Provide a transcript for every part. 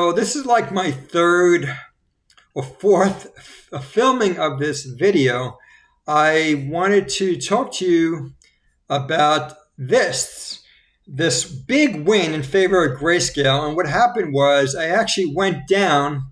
So this is like my third or fourth filming of this video. I wanted to talk to you about this big win in favor of Grayscale. And what happened was I actually went down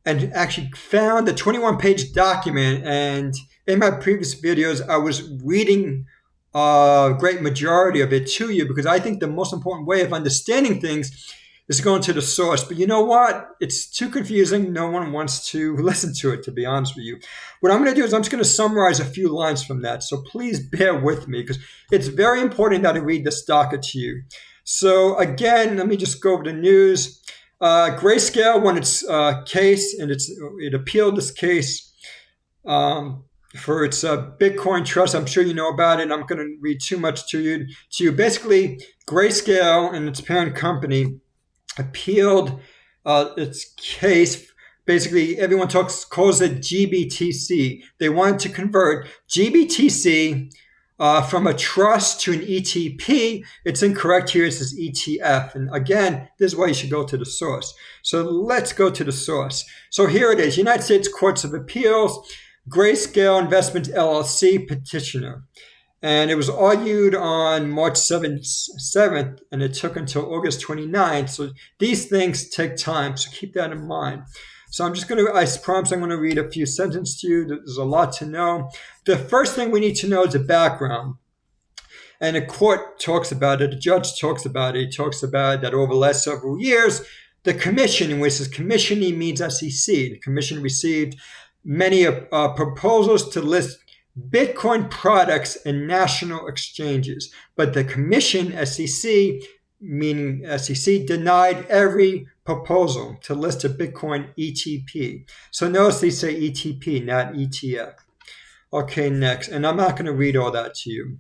and actually found the 21-page document. And in my previous videos, I was reading a great majority of it to you because I think the most important way of understanding things is going to the source. But you know what? It's too confusing. No one wants to listen to it, to be honest with you. What I'm going to do is I'm just going to summarize a few lines from that. So please bear with me because it's very important that I read this docket to you. So again, let me just go over the news. Grayscale won its case, and it appealed this case for its Bitcoin trust. I'm sure you know about it. I'm going to read too much to you. Basically, Grayscale and its parent company appealed its case. Basically, everyone calls it GBTC. They wanted to convert GBTC from a trust to an ETP. It's incorrect here. It says ETF. And again, this is why you should go to the source. So let's go to the source. So here it is. United States Courts of Appeals, Grayscale Investments LLC petitioner. And it was argued on March 7th, and it took until August 29th. So these things take time, so keep that in mind. So I promise I'm going to read a few sentences to you. There's a lot to know. The first thing we need to know is the background. And the court talks about it, the judge talks about it. He talks about that over the last several years, the commission, in which this commission, he means SEC, the commission received many proposals to list Bitcoin products in national exchanges. But the commission, SEC, meaning SEC, denied every proposal to list a Bitcoin ETP. So notice they say ETP, not ETF. Okay, next. And I'm not going to read all that to you.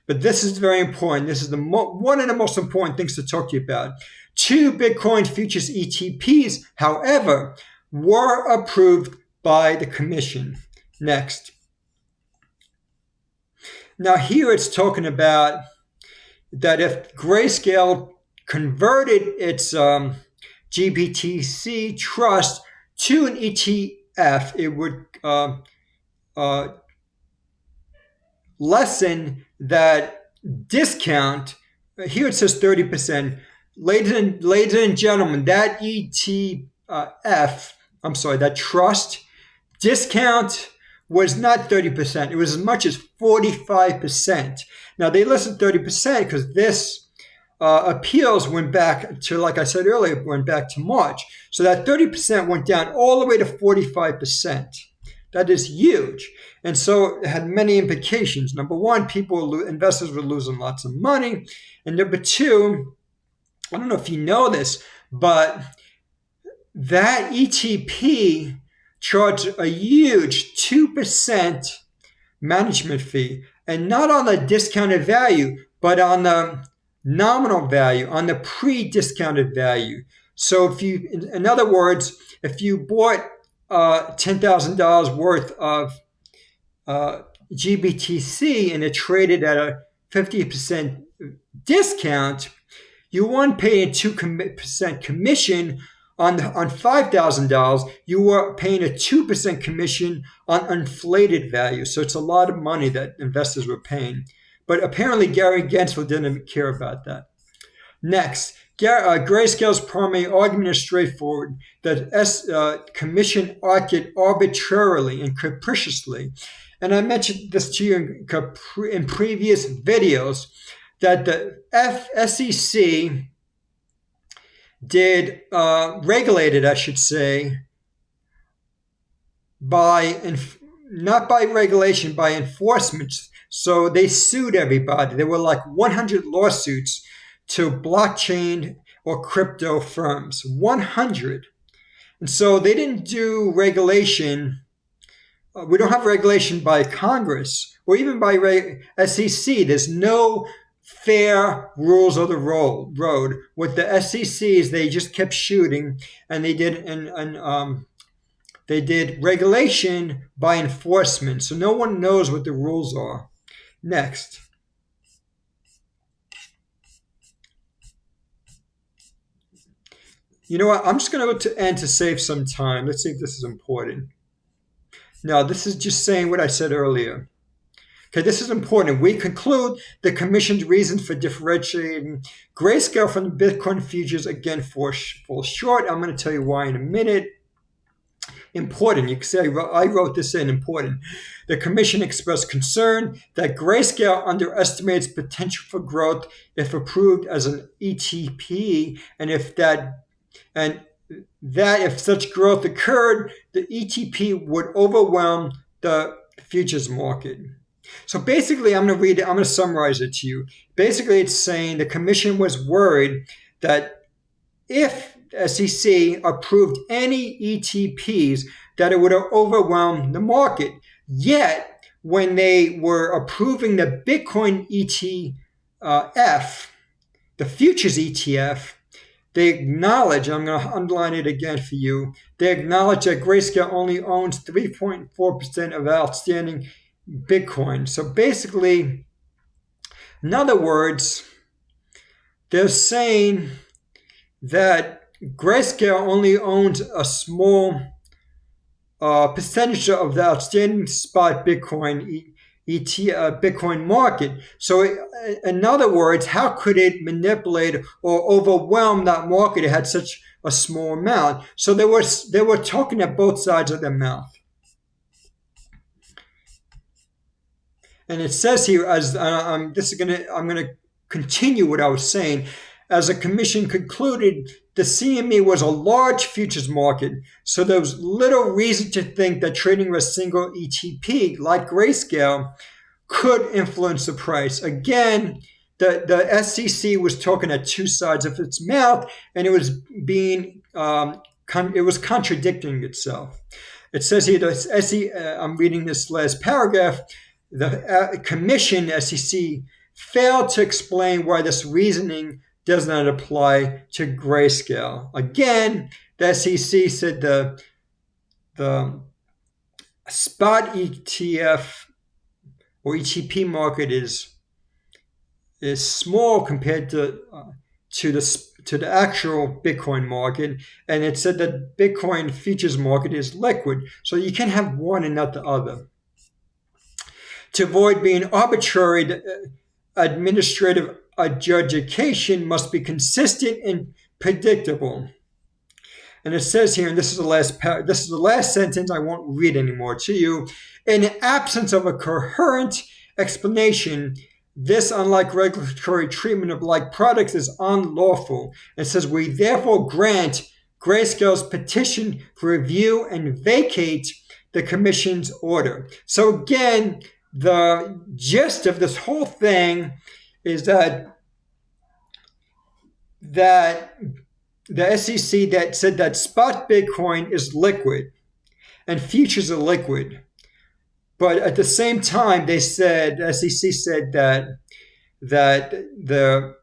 But this is very important. This is one of the most important things to talk to you about. 2 Bitcoin futures ETPs, however, were approved by the commission. Next. Now here it's talking about that if Grayscale converted its GBTC trust to an ETF, it would lessen that discount. Here it says 30%. Ladies and gentlemen, that that trust discount was not 30%. It was as much as 45%. Now, they listed 30% because this appeals went back to, like I said earlier, went back to March. So that 30% went down all the way to 45%. That is huge. And so it had many implications. Number one, investors were losing lots of money. And number two, I don't know if you know this, but that ETP charged a huge 2% management fee, and not on the discounted value, but on the nominal value, on the pre-discounted value. So in other words, if you bought $10,000 worth of GBTC and it traded at a 50% discount, you weren't paying 2% commission on $5,000, you were paying a 2% commission on inflated value. So it's a lot of money that investors were paying. But apparently Gary Gensler didn't care about that. Next, Grayscale's primary argument is straightforward, that commission acted arbitrarily and capriciously. And I mentioned this to you in previous videos, that the SEC regulated, I should say, not by regulation, by enforcement. So they sued everybody. There were like 100 lawsuits to blockchain or crypto firms, 100. And so they didn't do regulation. We don't have regulation by Congress or even by SEC. There's no fair rules of the road. What the SEC is, they just kept shooting, and they did regulation by enforcement. So no one knows what the rules are. Next. You know what? I'm just going to go to end to save some time. Let's see if this is important. No, this is just saying what I said earlier. Okay, this is important. We conclude the Commission's reasons for differentiating Grayscale from the Bitcoin futures again fall short. I'm going to tell you why in a minute. Important. You can say I wrote this in. Important. The Commission expressed concern that Grayscale underestimates potential for growth if approved as an ETP, and if such growth occurred, the ETP would overwhelm the futures market. So basically, I'm going to read it. I'm going to summarize it to you. Basically, it's saying the Commission was worried that if SEC approved any ETPs, that it would overwhelm the market. Yet, when they were approving the Bitcoin ETF, the futures ETF, they acknowledge, I'm going to underline it again for you, they acknowledge that Grayscale only owns 3.4% of outstanding Bitcoin. So basically, in other words, they're saying that Grayscale only owns a small percentage of the outstanding spot Bitcoin Bitcoin market. So in other words, how could it manipulate or overwhelm that market? It had such a small amount. So they were talking at both sides of their mouth. And it says here, as I'm going to continue what I was saying. As the Commission concluded, the CME was a large futures market, so there was little reason to think that trading a single ETP like Grayscale could influence the price. Again, the SEC was talking at two sides of its mouth, and it was contradicting itself. It says here, I'm reading this last paragraph, the Commission, SEC, failed to explain why this reasoning does not apply to Grayscale. Again, the SEC said the spot ETF or ETP market is small compared to the actual Bitcoin market, and it said that Bitcoin futures market is liquid. So you can have one and not the other. To avoid being arbitrary, the administrative adjudication must be consistent and predictable. And it says here, and this is the last sentence, I won't read anymore to you. In the absence of a coherent explanation, this, unlike regulatory treatment of like products, is unlawful. It says, we therefore grant Grayscale's petition for review and vacate the Commission's order. So again, the gist of this whole thing is that the SEC that said that spot Bitcoin is liquid and futures are liquid. But at the same time, the SEC said that the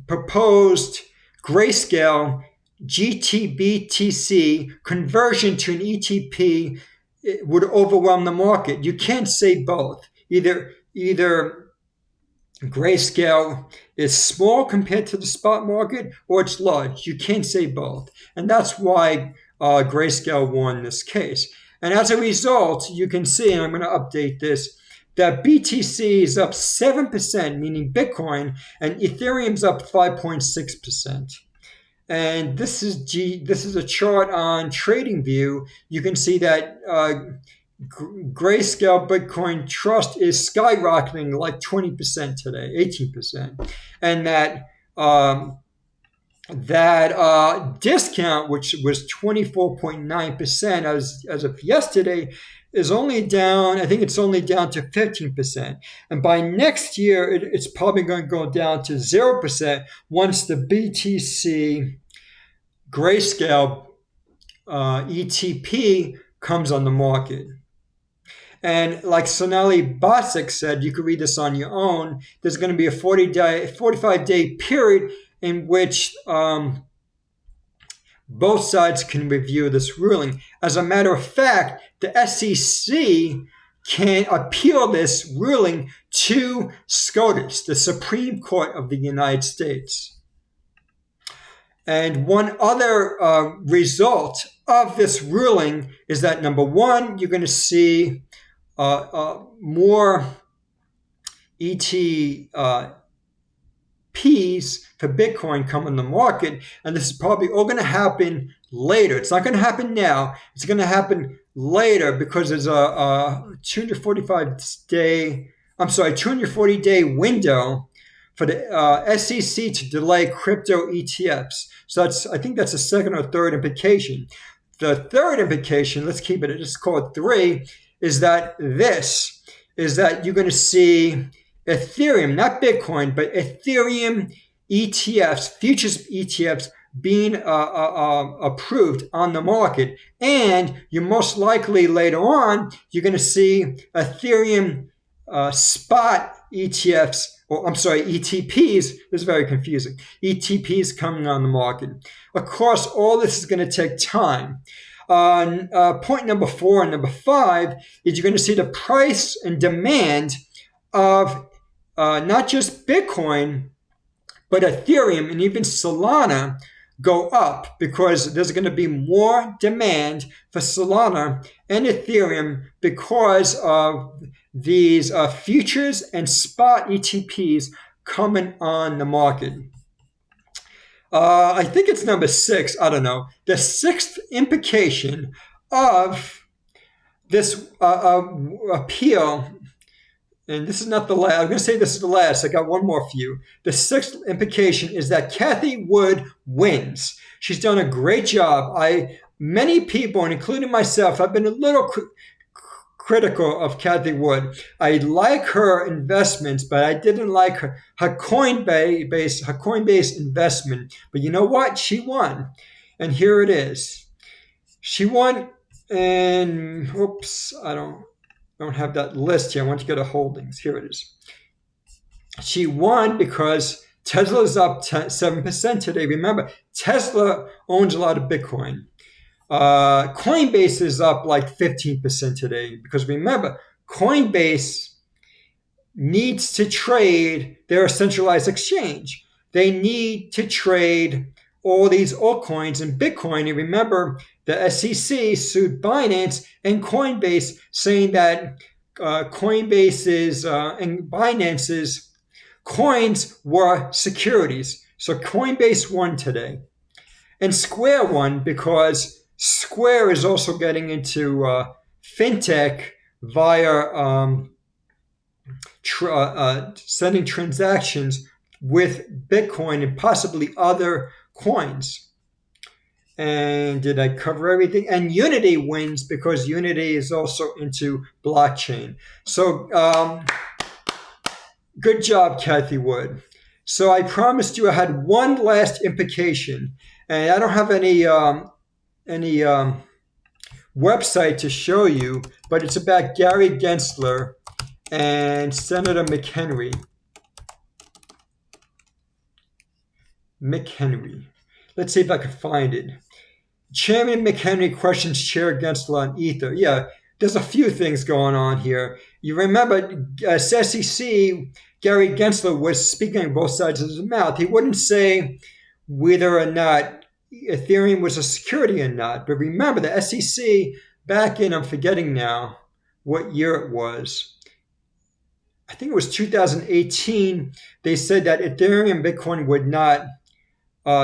proposed Grayscale GBTC conversion to an ETP would overwhelm the market. You can't say both. Either Grayscale is small compared to the spot market, or it's large. You can't say both. And that's why Grayscale won this case. And as a result, you can see, and I'm going to update this, that BTC is up 7%, meaning Bitcoin, and Ethereum's up 5.6%. And this is a chart on TradingView. You can see that Grayscale Bitcoin Trust is skyrocketing like 20% today, 18%, and that discount, which was 24.9% as of yesterday, is only down. I think it's only down to 15%, and by next year, it's probably going to go down to 0% once the BTC Grayscale ETP comes on the market. And like Sonali Basak said, you can read this on your own, there's going to be a 45-day period in which both sides can review this ruling. As a matter of fact, the SEC can appeal this ruling to SCOTUS, the Supreme Court of the United States. And one other result of this ruling is that, number one, you're going to see more ETPs for Bitcoin come on the market. And this is probably all going to happen later. It's not going to happen now. It's going to happen later because there's a 240-day window for the SEC to delay crypto ETFs. So I think that's the second or third implication. The third implication, let's call it three, is that you're going to see Ethereum, not Bitcoin, but Ethereum ETFs, futures ETFs being approved on the market. And you're most likely later on, you're going to see Ethereum spot ETFs, ETPs, this is very confusing, ETPs coming on the market. Of course, all this is going to take time. Point number 4 and number 5 is you're going to see the price and demand of not just Bitcoin, but Ethereum and even Solana go up because there's going to be more demand for Solana and Ethereum because of these futures and spot ETPs coming on the market. I think it's number 6. I don't know. The sixth implication of this appeal, and this is not the last. I'm going to say this is the last. I got one more for you. The sixth implication is that Cathie Wood wins. She's done a great job. Many people, and including myself, have been a little critical of Cathie Wood. I like her investments, but I didn't like her Coinbase investment. But you know what? She won. And here it is. She won, and I don't have that list here. I want to go to holdings. Here it is. She won because Tesla's up 7% today. Remember, Tesla owns a lot of Bitcoin. Coinbase is up like 15% today because remember, Coinbase needs to trade their centralized exchange. They need to trade all these altcoins and Bitcoin. And remember, the SEC sued Binance and Coinbase, saying that Coinbase's and Binance's coins were securities. So Coinbase won today. And Square won because Square is also getting into fintech via sending transactions with Bitcoin and possibly other coins. And did I cover everything? And Unity wins because Unity is also into blockchain. So good job, Cathie Wood. So I promised you I had one last implication, and I don't have any website to show you, but it's about Gary Gensler and Senator McHenry. Let's see if I can find it. Chairman McHenry questions Chair Gensler on Ether. Yeah, there's a few things going on here. You remember SEC, Gary Gensler was speaking on both sides of his mouth. He wouldn't say whether or not Ethereum was a security or not. But remember, the SEC back in, I'm forgetting now what year it was. I think it was 2018. They said that Ethereum and Bitcoin would not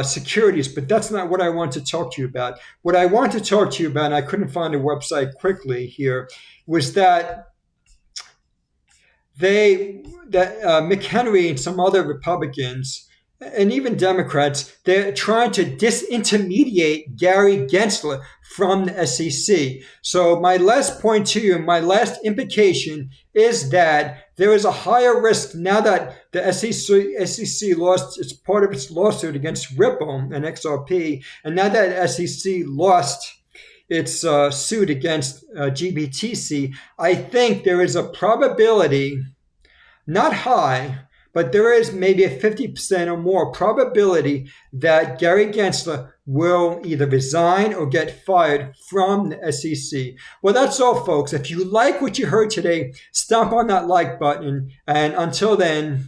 securities, but that's not what I want to talk to you about. What I want to talk to you about, and I couldn't find a website quickly here, was that McHenry and some other Republicans and even Democrats, they're trying to disintermediate Gary Gensler from the SEC. So my last point to you, my last implication is that there is a higher risk now that the SEC lost its part of its lawsuit against Ripple and XRP, and now that SEC lost its suit against GBTC, I think there is a probability, not high, but there is maybe a 50% or more probability that Gary Gensler will either resign or get fired from the SEC. Well, that's all, folks. If you like what you heard today, stomp on that like button. And until then,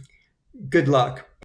good luck.